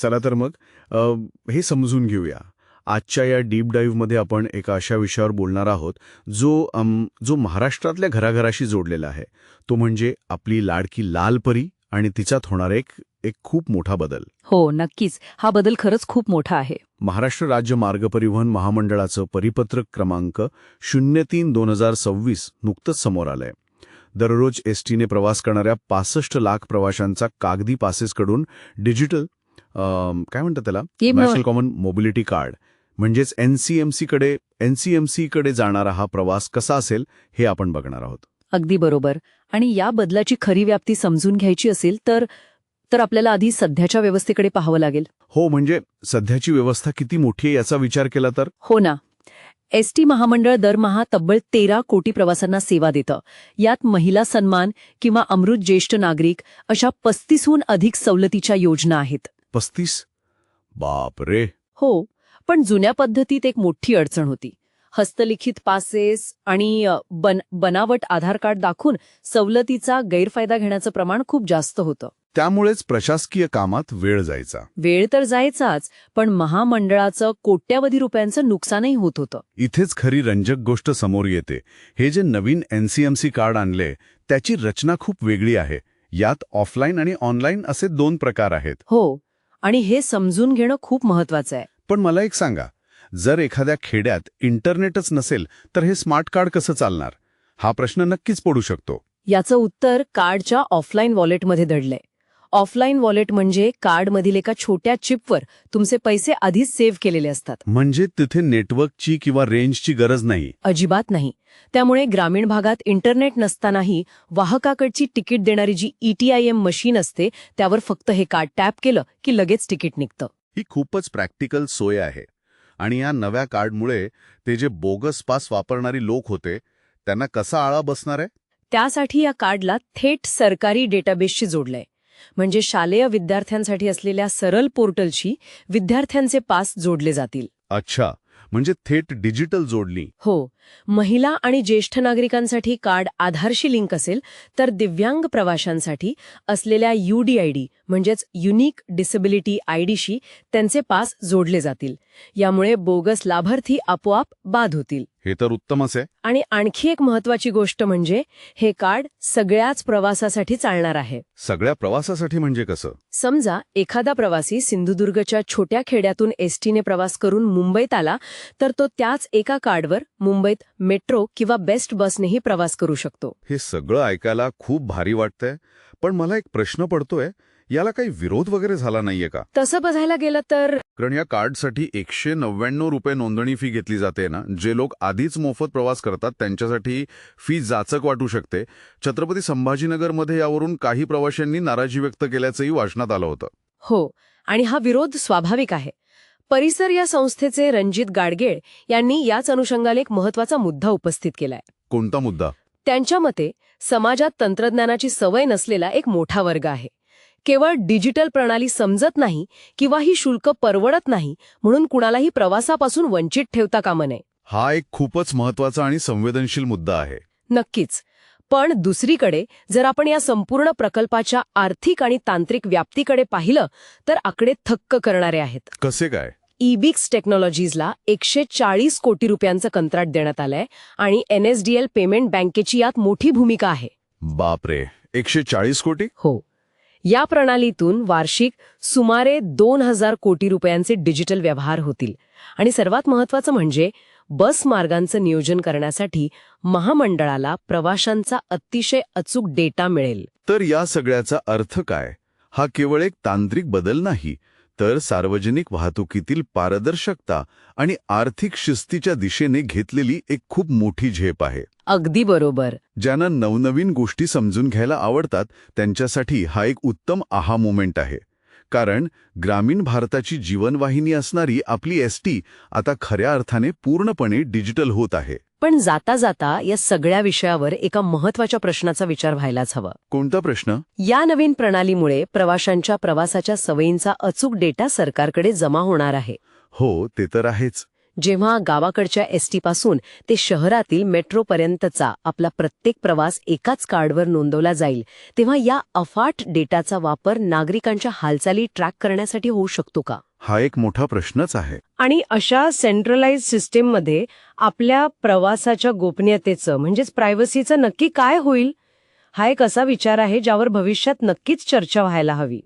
चला तर मग हे समजून घेऊया. आजच्या या डीप डाईव्हमध्ये आपण एका अशा विषयावर बोलणार आहोत जो महाराष्ट्रातल्या घराघराशी जोडलेला आहे. तो म्हणजे आपली लाडकी लाल परी आणि तिच्यात होणार एक एक खूप मोठा बदल. हो, नक्कीच. हा बदल खरंच खूप मोठा आहे. महाराष्ट्र राज्य मार्ग परिवहन महामंडळाचं परिपत्रक क्रमांक 03/2026 नुकतंच समोर आलंय. दररोज एसटीने प्रवास करणाऱ्या 65 लाख प्रवाशांचा कागदी पासेसकडून डिजिटल काय म्हणतात त्याला, नॅशनल कॉमन मोबिलिटी कार्ड म्हणजेच एनसीएमसी कडे जाणारा हा प्रवास कसा असेल हे आपण बघणार आहोत. अगदी बरोबर. आणि या बदलाची खरी व्याप्ती समजून घ्यायची असेल तर आपल्याला आधी सध्याच्या व्यवस्थेकडे पाहावं लागेल. हो, म्हणजे सध्याची व्यवस्था किती मोठी आहे याचा विचार केला तर. हो ना. एसटी महामंडळ दरमहा तब्बल 13 कोटी प्रवासांना सेवा देतं. यात महिला सन्मान किंवा अमृत ज्येष्ठ नागरिक अशा 35हून अधिक सवलतीच्या योजना आहेत. 35? बापरे. हो, पण जुन्या पद्धतीत एक मोठी अडचण होती. हस्तलिखित पासेस आणि बनावट आधार कार्ड दाखवून सवलतीचा गैरफायदा घेण्याचं प्रमाण खूप जास्त होतं. त्यामुळेच प्रशासकीय कामात वेळ जायचा. वेळ तर जायचाच, पण महामंडळाचं कोट्यावधी रुपयांचं नुकसानही होत होतं. इथेच खरी रंजक गोष्ट समोर येते. हे जे नवीन एनसीएमसी कार्ड आणले त्याची रचना खूप वेगळी आहे. यात ऑफलाईन आणि ऑनलाईन असे 2 प्रकार आहेत. हो, आणि हे समजून घेणं खूप महत्वाचं आहे. पण मला एक सांगा, जर एखाद्या खेड्यात इंटरनेटच नसेल तर हे स्मार्ट कार्ड कसं चालणार? हा प्रश्न नक्कीच पडू शकतो. याचं उत्तर कार्डच्या ऑफलाईन वॉलेटमध्ये दडलंय. ऑफलाईन वॉलेट म्हणजे कार्डमधील एका छोट्या चिपवर तुमचे पैसे आधीच सेव्ह केलेले असतात. म्हणजे तिथे नेटवर्कची किंवा रेंजची गरज नाही. अजिबात नाही. त्यामुळे ग्रामीण भागात इंटरनेट नसतानाही वाहकाकडची तिकीट देणारी जी ETIM मशीन असते त्यावर फक्त हे कार्ड टॅप केलं की लगेच तिकीट निघतं. ही खूपच प्रॅक्टिकल सोय आहे. आणि या नव्या कार्डमुळे ते जे बोगस पास वापरणारी लोक होते त्यांना कसा आळा बसणार आहे? त्यासाठी या कार्डला थेट सरकारी डेटाबेसशी जोडलंय. म्हणजे शालेय विद्यार्थ्यांसाठी असलेल्या सरल पोर्टलशी विद्यार्थ्यांचे पास जोडले जातील. अच्छा, म्हणजे थेट डिजिटल जोडणी. हो. महिला आणि ज्येष्ठ नागरिकांसाठी कार्ड आधारशी लिंक असेल तर दिव्यांग प्रवाशांसाठी असलेल्या UDID म्हणजेच युनिक डिसेबिलिटी आयडीशी त्यांचे पास जोडले जातील. यामुळे बोगस लाभार्थी आपोआप बाद होतील. हे तर उत्तमच आहे. आणि आणखी एक महत्वाची गोष्ट म्हणजे हे कार्ड सगळ्याच प्रवासासाठी चालणार आहे. सगळ्या प्रवासासाठी म्हणजे कसं? समजा एखादा प्रवासी सिंधुदुर्गच्या छोट्या खेड्यातून एसटीने प्रवास करून मुंबईत आला तर तो त्याच एका कार्डवर मुंबईत मेट्रो किंवा बेस्ट बसनेही प्रवास करू शकतो. हे सगळं ऐकायला खूप भारी वाटतंय, पण मला एक प्रश्न पडतोय, याला काही विरोध वगैरे झाला नाहीये का? तसं बघायला गेलं तर कारण या कार्डसाठी 199 रुपये नोंदणी फी घेतली जाते ना. जे लोक आधीच मोफत प्रवास करतात त्यांच्यासाठी फी जाचक वाटू शकते. छत्रपती संभाजीनगरमध्ये यावरून काही प्रवाशांनी नाराजी व्यक्त केल्याचंही वाचनात आलं होतं. हो, आणि हा विरोध स्वाभाविक आहे. परिसर या संस्थेचे रणजित गाडगेळ यांनी याच अनुषंगाने एक महत्वाचा मुद्दा उपस्थित केलाय. कोणता मुद्दा? त्यांच्या मते समाजात तंत्रज्ञानाची सवय नसलेला एक मोठा वर्ग आहे. केवळ डिजिटल प्रणाली समजत नाही किंवा ही शुल्क परवडत नाही म्हणून कुणालाही प्रवासापासून वंचित ठेवता कामा नये. हा एक खूपच महत्वाचा आणि संवेदनशील मुद्दा आहे. नक्कीच. पण दुसरीकडे जर आपण या संपूर्ण प्रकल्पाच्या आर्थिक आणि तांत्रिक व्याप्तीकडे पाहिलं तर आकडे थक्क करणारे आहेत. कसे काय? EBIX टेक्नॉलॉजीजला 140 कोटी रुपयांचं कंत्राट देण्यात आलंय आणि NSDL पेमेंट बँकेची यात मोठी भूमिका आहे. बापरे, 140 कोटी? हो. या प्रणालीतून वार्षिक सुमारे 2000 कोटी रुपयांचे डिजिटल व्यवहार होतील. आणि सर्वात महत्त्वाचं म्हणजे बस मार्गांचं नियोजन करण्यासाठी महामंडळाला प्रवाशांचा अतिशय अचूक डेटा मिळेल. तर या सगळ्याचा अर्थ काय? हा केवळ एक तांत्रिक बदल नाही, तर सार्वजनिक वाहतुकीतील पारदर्शकता आणि आर्थिक शिस्तीच्या दिशेने घेतलेली एक खूप मोठी झेप आहे. अगदी बरोबर. ज्यांना नवनवीन गोष्टी समजून घ्यायला आवडतात त्यांच्यासाठी हा एक उत्तम आहा मोमेंट आहे. कारण ग्रामीण भारताची जीवनवाहिनी असणारी आपली एसटी आता खऱ्या अर्थाने पूर्णपणे डिजिटल होत आहे. पण जाता जाता या सगळ्या विषयावर एका महत्वाच्या प्रश्नाचा विचार व्हायलाच हवा. कोणता प्रश्न? या नवीन प्रणालीमुळे प्रवाशांच्या प्रवासाच्या सवयींचा अचूक डेटा सरकारकडे जमा होणार आहे. हो, ते तर आहेच. जेव्हा गावाकडच्या एसटी पासून ते शहरातील मेट्रोपर्यंतचा आपला प्रत्येक प्रवास एकाच कार्डवर नोंदवला जाईल, तेव्हा या अफाट डेटाचा वापर नागरिकांच्या हालचाली ट्रॅक करण्यासाठी होऊ शकतो का? हा एक मोठा प्रश्नच आहे. आणि अशा सेंट्रलाइज सिस्टीममध्ये आपल्या प्रवासाच्या गोपनीयतेचं म्हणजेच प्रायव्हसीचं नक्की काय होईल? हा एक असा विचार आहे ज्यावर भविष्यात नक्कीच चर्चा व्हायला हवी.